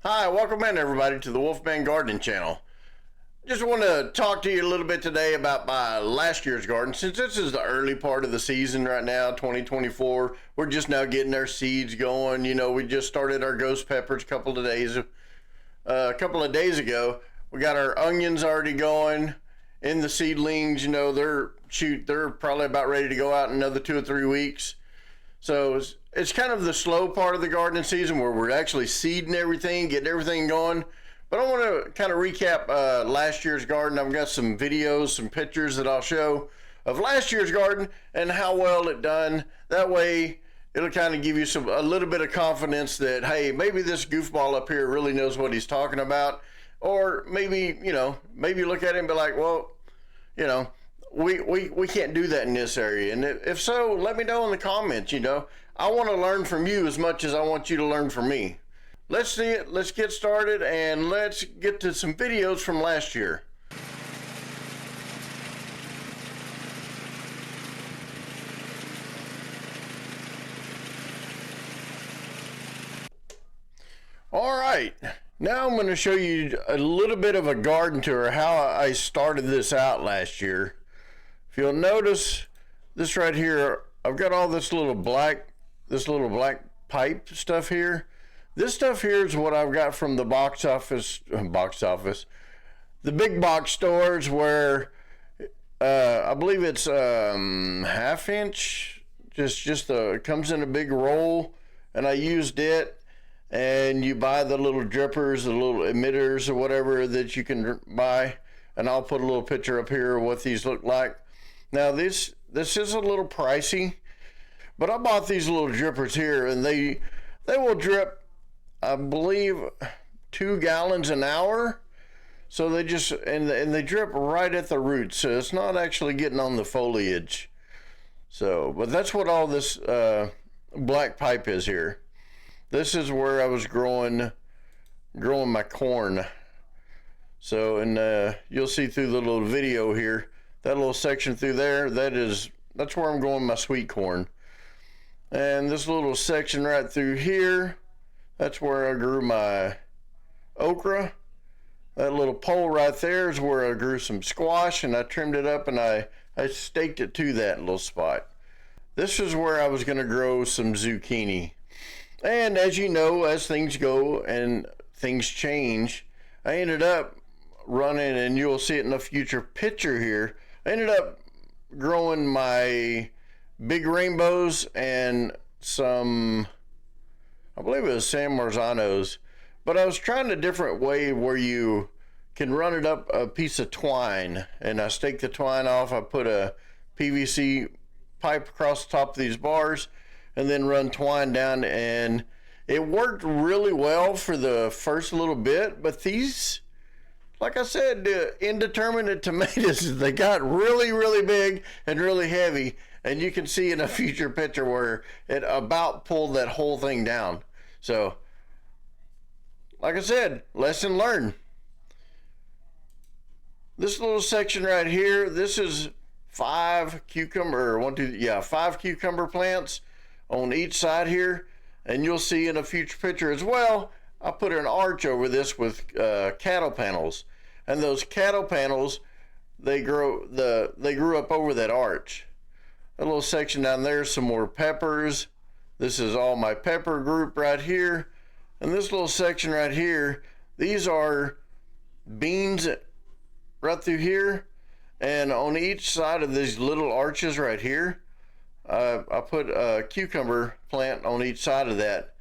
Hi, welcome in everybody to the Wolfman Gardening Channel. Just want to talk to you a little bit today about my last year's garden. Since this is the early part of the season right now, 2024, we're just now getting our seeds going. You know, we just started our ghost peppers a couple of days ago. We got our onions already going in the seedlings. You know, they're probably about ready to go out in another 2 or 3 weeks. So it's kind of the slow part of the gardening season where we're actually seeding everything, getting everything going. But I want to kind of recap last year's garden. I've got some videos, some pictures that I'll show of last year's garden and how well it done. That way, it'll kind of give you a little bit of confidence that, hey, maybe this goofball up here really knows what he's talking about. Or maybe, maybe look at it and be like, well, we can't do that in this area. And if so, let me know in the comments. I want to learn from you as much as I want you to learn from me. Let's see it. Let's get started and let's get to some videos from last year. All right, now I'm going to show you a little bit of a garden tour, how I started this out last year. If you'll notice this right here, I've got all this little black pipe stuff here. This stuff here is what I've got from the box office, the big box stores where I believe it's half inch, it comes in a big roll, and I used it. And you buy the little drippers, the little emitters or whatever that you can buy, and I'll put a little picture up here of what these look like. Now this is a little pricey, but I bought these little drippers here, and they will drip, I believe, 2 gallons an hour. So they they drip right at the roots, so it's not actually getting on the foliage. So, but that's what all this black pipe is here. This is where I was growing my corn. So, and you'll see through the little video here, that little section through there, that's where I'm growing my sweet corn. And this little section right through here, that's where I grew my okra. That little pole right there is where I grew some squash, and I trimmed it up and I staked it to that little spot. This is where I was gonna grow some zucchini. And as you know, as things go and things change, I ended up running, and you'll see it in a future picture here, I ended up growing my big rainbows and some, I believe it was San Marzanos, but I was trying a different way where you can run it up a piece of twine, and I staked the twine off. I put a PVC pipe across the top of these bars and then run twine down, and it worked really well for the first little bit. But these, like I said, indeterminate tomatoes, they got really, really big and really heavy, and you can see in a future picture where it about pulled that whole thing down. So, like I said, lesson learned. This little section right here, this is 5 cucumber plants on each side here, and you'll see in a future picture as well, I put an arch over this with cattle panels, and those cattle panels, they grew up over that arch. A little section down there, some more peppers. This is all my pepper group right here, and this little section right here, these are beans right through here, and on each side of these little arches right here, I put a cucumber plant on each side of that.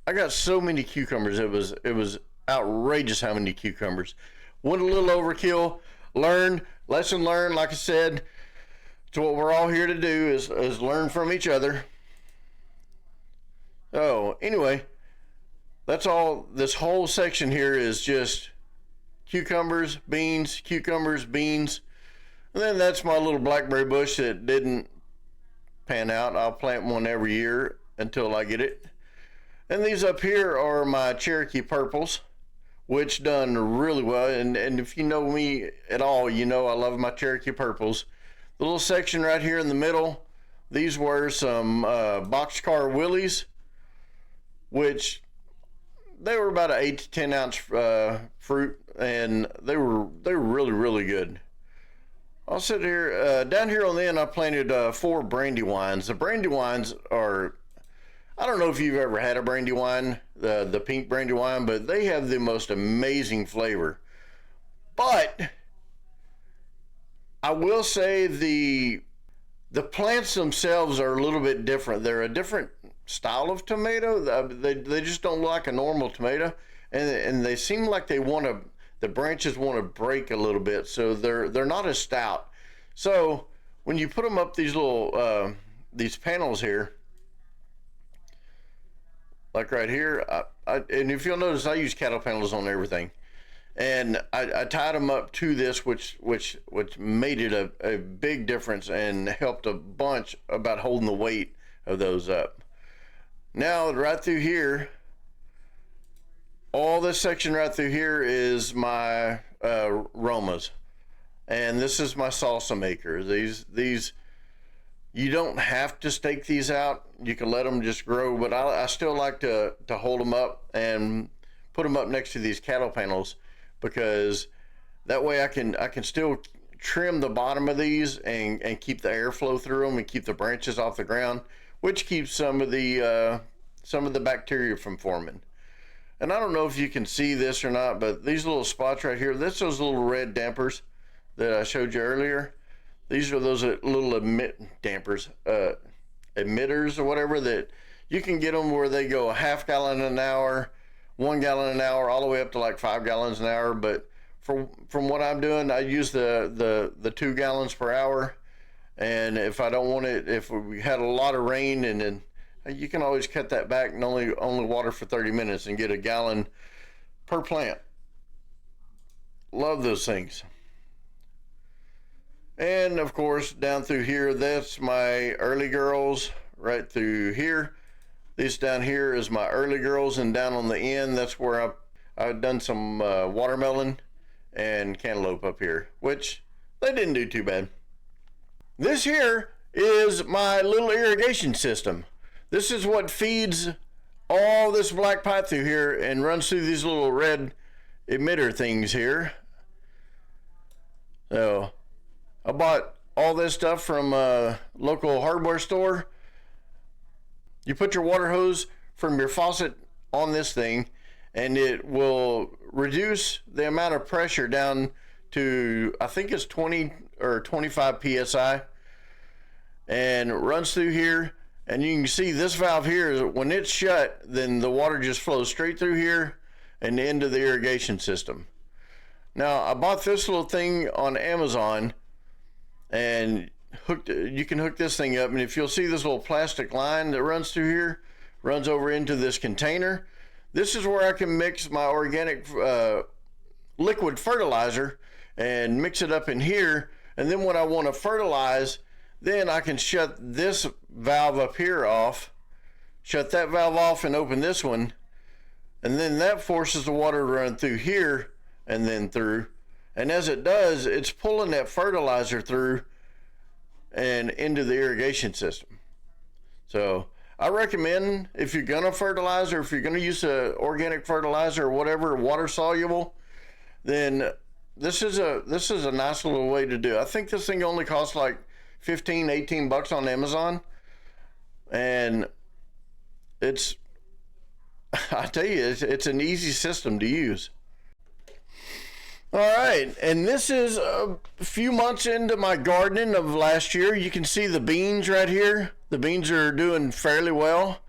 I got so many cucumbers, it was outrageous how many cucumbers. Went a little overkill. Lesson learned, like I said. It's what we're all here to do is learn from each other. So anyway, that's all. This whole section here is just cucumbers, beans, and then that's my little blackberry bush that didn't pan out. I'll plant one every year until I get it. And these up here are my Cherokee purples, which done really well. And if you know me at all, you know I love my Cherokee purples. The little section right here in the middle, these were some boxcar willies, which they were about an 8 to 10 ounce fruit, and they were really, really good. I'll sit here, down here on the end I planted 4 brandywines. The brandywines are, I don't know if you've ever had a brandywine, the pink brandywine, but they have the most amazing flavor. But I will say the plants themselves are a little bit different. They're a different style of tomato. They just don't look like a normal tomato, and they seem like they want to, the branches want to break a little bit, so they're not as stout. So when you put them up these little these panels here, like right here, and if you'll notice, I use cattle panels on everything, and I tied them up to this, which made it a big difference and helped a bunch about holding the weight of those up. Now right through here, all this section right through here is my Romas, and this is my salsa maker. These you don't have to stake these out. You can let them just grow, but I still like to hold them up and put them up next to these cattle panels, because that way I can still trim the bottom of these and keep the airflow through them and keep the branches off the ground, which keeps some of the bacteria from forming. And I don't know if you can see this or not, but these little spots right here, that's those little red dampers that I showed you earlier. These are those little emitters or whatever, that you can get them where they go a half gallon an hour, 1 gallon an hour, all the way up to like 5 gallons an hour. But from what I'm doing, I use the 2 gallons per hour. And if I don't want it, if we had a lot of rain, and then you can always cut that back and only water for 30 minutes and get a gallon per plant. Love those things. And of course, down through here, that's my early girls right through here. This down here is my early girls, and down on the end, that's where I've done some watermelon and cantaloupe up here, which they didn't do too bad. This here is my little irrigation system. This is what feeds all this black pipe through here and runs through these little red emitter things here. So I bought all this stuff from a local hardware store. You put your water hose from your faucet on this thing, and it will reduce the amount of pressure down to, I think it's 20 or 25 psi, and it runs through here. And you can see this valve here, when it's shut, then the water just flows straight through here and into the irrigation system. Now, I bought this little thing on Amazon, and you can hook this thing up, and if you'll see this little plastic line that runs through here, runs over into this container. This is where I can mix my organic liquid fertilizer and mix it up in here. And then when I want to fertilize, then I can shut this valve up here off, shut that valve off and open this one, and then that forces the water to run through here and then through. And as it does, it's pulling that fertilizer through and into the irrigation system. So I recommend, if you're gonna fertilize, or if you're gonna use a organic fertilizer or whatever, water soluble, then this is a nice little way to do it. I think this thing only costs like 15, 18 bucks on Amazon, and it's, I tell you, it's an easy system to use. All right, and this is a few months into my gardening of last year. You can see the beans right here. The beans are doing fairly well,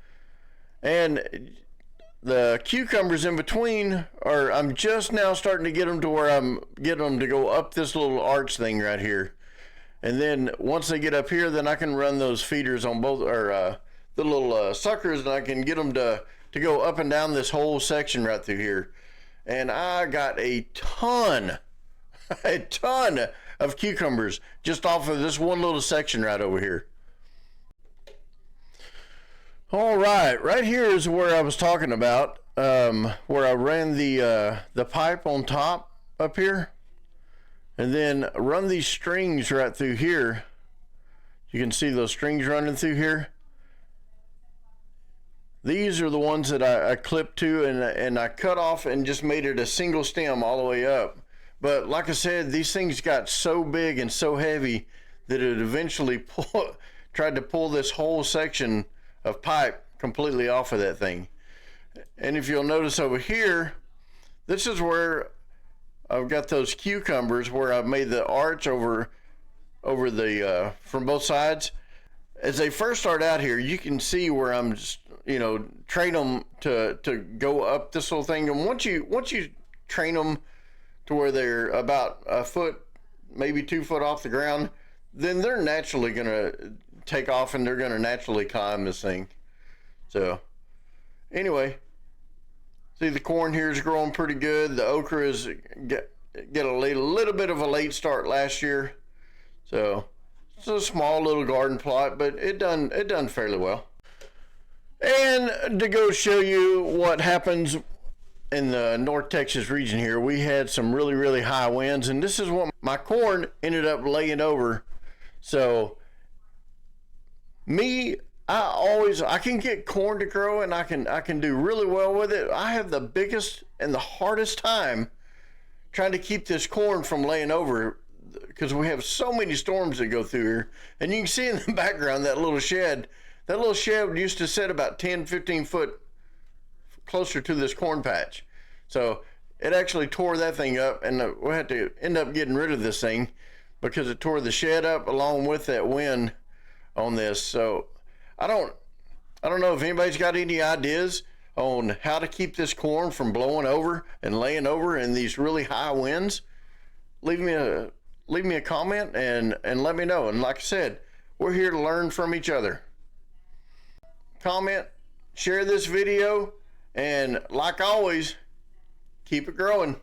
and the cucumbers in between are, I'm just now starting to get them to where I'm getting them to go up this little arch thing right here. And then once they get up here, then I can run those feeders on both, or the little suckers, and I can get them to go up and down this whole section right through here. And I got a ton of cucumbers just off of this one little section right over here. All right here is where I was talking about, where I ran the pipe on top up here, and then run these strings right through here. You can see those strings running through here. These are the ones that I clipped to, and I cut off and just made it a single stem all the way up. But like I said, these things got so big and so heavy that it eventually tried to pull this whole section of pipe completely off of that thing. And if you'll notice over here, this is where I've got those cucumbers where I've made the arch over the from both sides. As they first start out here, you can see where I'm just, train them to go up this little thing. And once you train them to where they're about a foot, maybe 2 foot off the ground, then they're naturally gonna take off and they're gonna naturally climb this thing. So anyway, see, the corn here is growing pretty good. The okra is get a little bit of a late start last year, so it's a small little garden plot, but it done fairly well. And to go show you what happens in the North Texas region here, we had some really high winds, and this is what my corn ended up laying over. So I can get corn to grow, and I can do really well with it. I have the biggest and the hardest time trying to keep this corn from laying over, because we have so many storms that go through here. And you can see in the background that little shed. That little shed used to sit about 10-15 foot closer to this corn patch. So it actually tore that thing up, and we had to end up getting rid of this thing because it tore the shed up along with that wind on this. So I don't know if anybody's got any ideas on how to keep this corn from blowing over and laying over in these really high winds. Leave me a comment and let me know. And like I said, we're here to learn from each other. Comment, share this video, and like always, keep it growing.